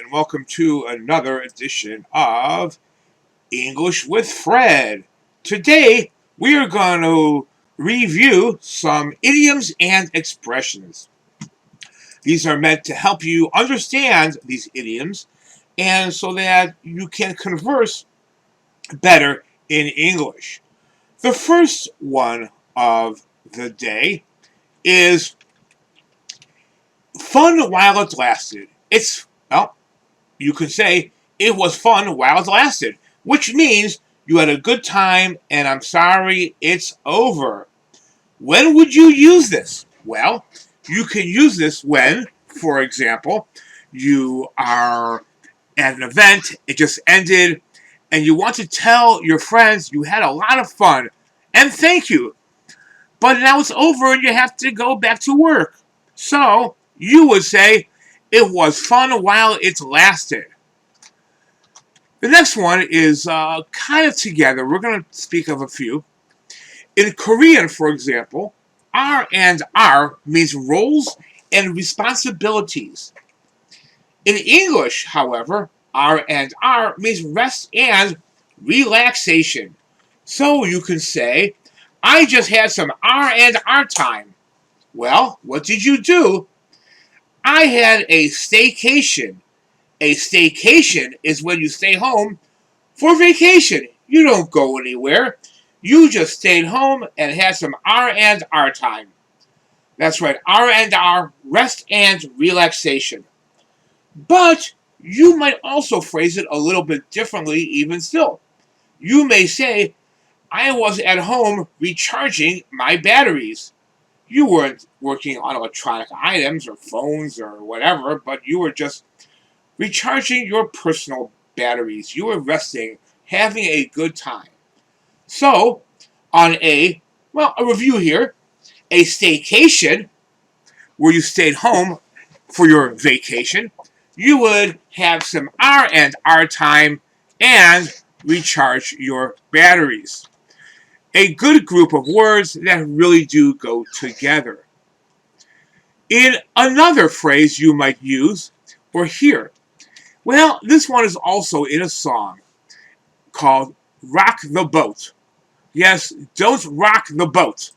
and welcome to another edition of English with Fred. Today, we are going to review some idioms and expressions. These are meant to help you understand these idioms and so that you can converse better in English. The first one of the day is fun while it lasted. You could say it was fun while it lasted, which means you had a good time and I'm sorry it's over. When would you use this? Well, you can use this when, for example, you are at an event, it just ended, and you want to tell your friends you had a lot of fun and thank you. But now it's over and you have to go back to work. So you would say, it was fun while it lasted. The next one is kind of together. We're going to speak of a few. In Korean, for example, R and R means roles and responsibilities. In English, however, R and R means rest and relaxation. So you can say, I just had some R and R time. Well, what did you do? I had a staycation. A staycation is when you stay home for vacation. You don't go anywhere. You just stayed home and had some R&R time. That's right, R&R, rest and relaxation. But you might also phrase it a little bit differently even still. You may say, I was at home recharging my batteries. You weren't working on electronic items or phones or whatever, but you were just recharging your personal batteries. You were resting, having a good time. So, on a review here, a staycation, where you stayed home for your vacation, you would have some R&R time and recharge your batteries. A good group of words that really do go together. In another phrase you might use or hear, well, this one is also in a song called Rock the Boat. Yes, don't rock the boat.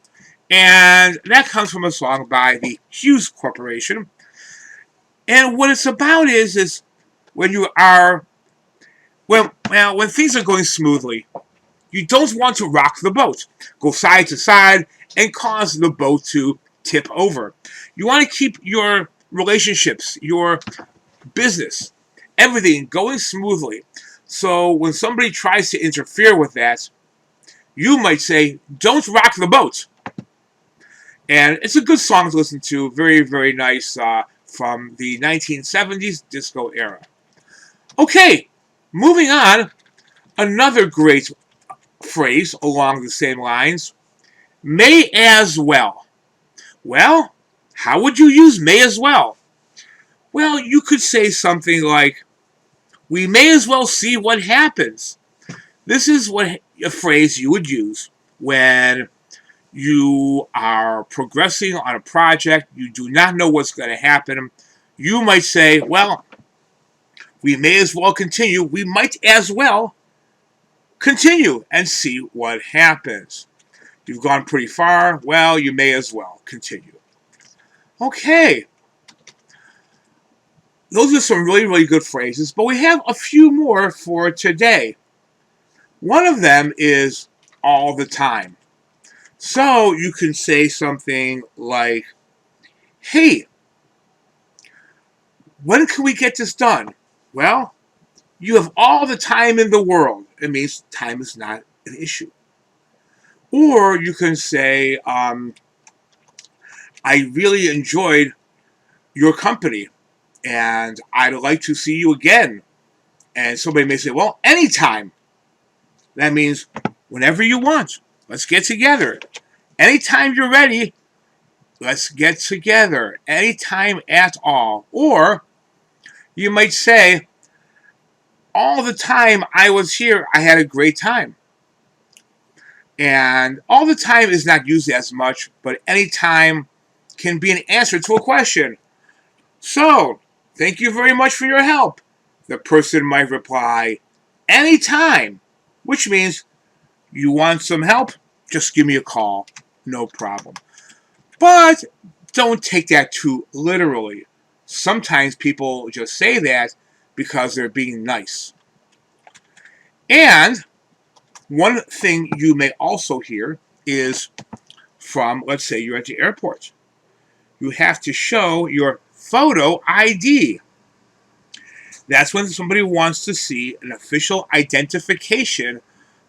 And that comes from a song by the Hughes Corporation. And what it's about is when you are, when things are going smoothly, you don't want to rock the boat, go side to side, and cause the boat to tip over. You want to keep your relationships, your business, everything going smoothly. So when somebody tries to interfere with that, you might say, don't rock the boat. And it's a good song to listen to. Very, very nice from the 1970s disco era. Okay, moving on. Another great phrase along the same lines. May as well. Well, how would you use may as well? Well, you could say something like, we may as well see what happens. This is a phrase you would use when you are progressing on a project, you do not know what's going to happen. You might say, well, we may as well continue. We might as well continue and see what happens. You've gone pretty far. Well, you may as well continue. Okay. Those are some really, really good phrases, but we have a few more for today. One of them is all the time. So you can say something like, hey, when can we get this done? Well, you have all the time in the world. It means time is not an issue. Or you can say, I really enjoyed your company and I'd like to see you again. And somebody may say, well, anytime. That means whenever you want. Let's get together. Anytime you're ready, let's get together. Anytime at all. Or you might say, all the time I was here, I had a great time. And all the time is not used as much, but anytime can be an answer to a question. So, thank you very much for your help. the person might reply, anytime, which means you want some help? Just give me a call. No problem. But don't take that too literally. Sometimes people just say that because they're being nice. And one thing you may also hear is from, let's say you're at the airport. You have to show your photo ID. That's when somebody wants to see an official identification,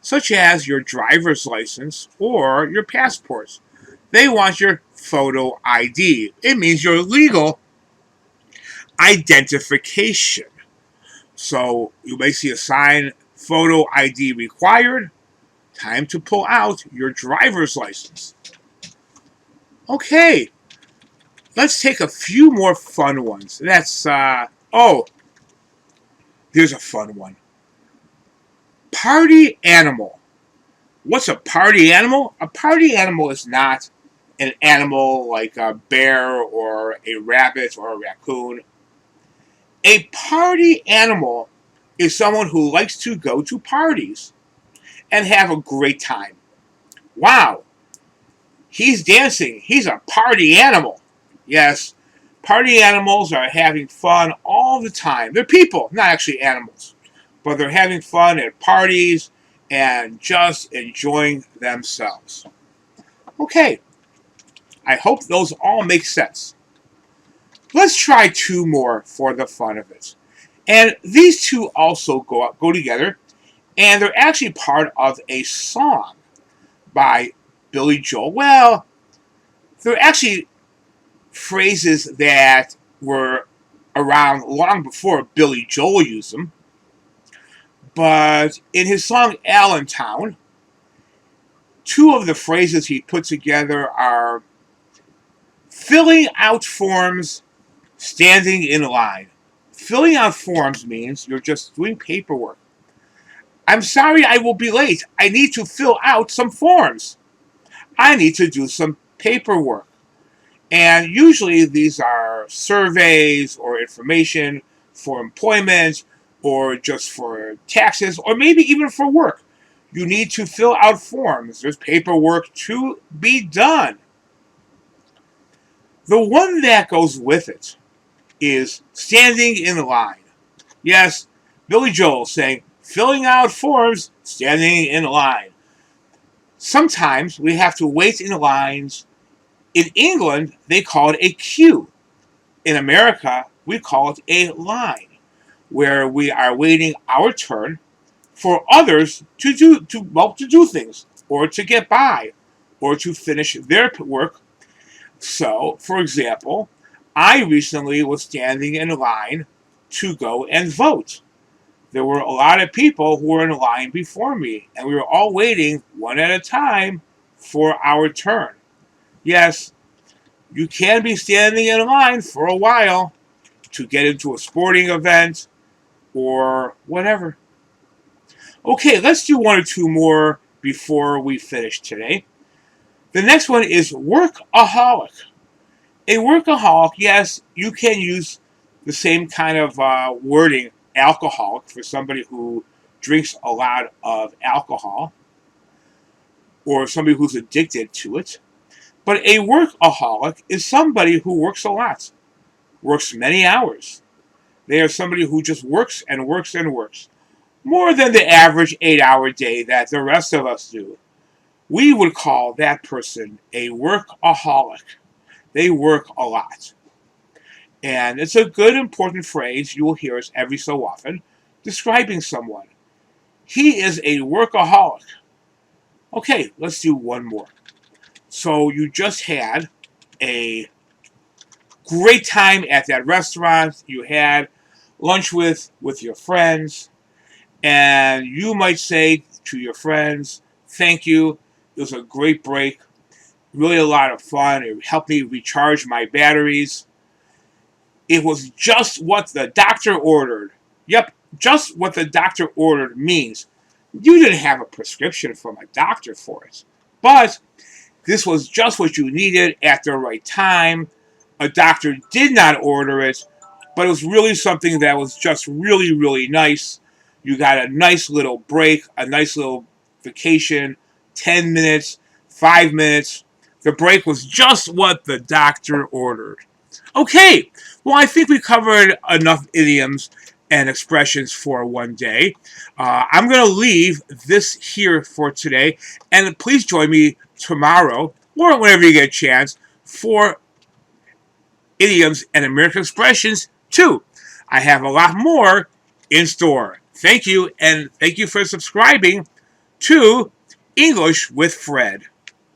such as your driver's license or your passport. They want your photo ID. It means your legal identification. So you may see a sign, photo ID required. Time to pull out your driver's license. Okay, let's take a few more fun ones. Here's a fun one. Party animal. What's a party animal? A party animal is not an animal like a bear or a rabbit or a raccoon. A party animal is someone who likes to go to parties and have a great time. Wow, he's dancing. He's a party animal. Yes, party animals are having fun all the time. They're people, not actually animals, but they're having fun at parties and just enjoying themselves. Okay, I hope those all make sense. Let's try two more for the fun of it. And these two also go together, and they're actually part of a song by Billy Joel. Well, they're actually phrases that were around long before Billy Joel used them. But in his song Allentown, two of the phrases he put together are filling out forms, standing in line. Filling out forms means you're just doing paperwork. I'm sorry I will be late. I need to fill out some forms. I need to do some paperwork. And usually these are surveys or information for employment or just for taxes or maybe even for work. You need to fill out forms. There's paperwork to be done. The one that goes with it is standing in line. Yes, Billy Joel saying, filling out forms, standing in line. Sometimes we have to wait in lines. In England, they call it a queue. In America, we call it a line, where we are waiting our turn for others to do things, or to get by, or to finish their work. So, for example, I recently was standing in line to go and vote. There were a lot of people who were in line before me, and we were all waiting one at a time for our turn. Yes, you can be standing in line for a while to get into a sporting event or whatever. Okay, let's do one or two more before we finish today. The next one is workaholic. A workaholic, yes, you can use the same kind of wording, alcoholic, for somebody who drinks a lot of alcohol or somebody who's addicted to it. But a workaholic is somebody who works a lot, works many hours. They are somebody who just works and works and works, more than the average 8-hour day that the rest of us do. We would call that person a workaholic. They work a lot. And it's a good, important phrase you will hear us every so often describing someone. He is a workaholic. Okay, let's do one more. So you just had a great time at that restaurant. You had lunch with your friends. And you might say to your friends, thank you. It was a great break. Really a lot of fun. It helped me recharge my batteries. It was just what the doctor ordered. Yep, just what the doctor ordered means you didn't have a prescription from a doctor for it. But this was just what you needed at the right time. A doctor did not order it. But it was really something that was just really, really nice. You got a nice little break, a nice little vacation, 10 minutes, 5 minutes. The break was just what the doctor ordered. Okay, well, I think we covered enough idioms and expressions for one day. I'm going to leave this here for today, and please join me tomorrow or whenever you get a chance for idioms and American expressions too. I have a lot more in store. Thank you, and thank you for subscribing to English with Fred.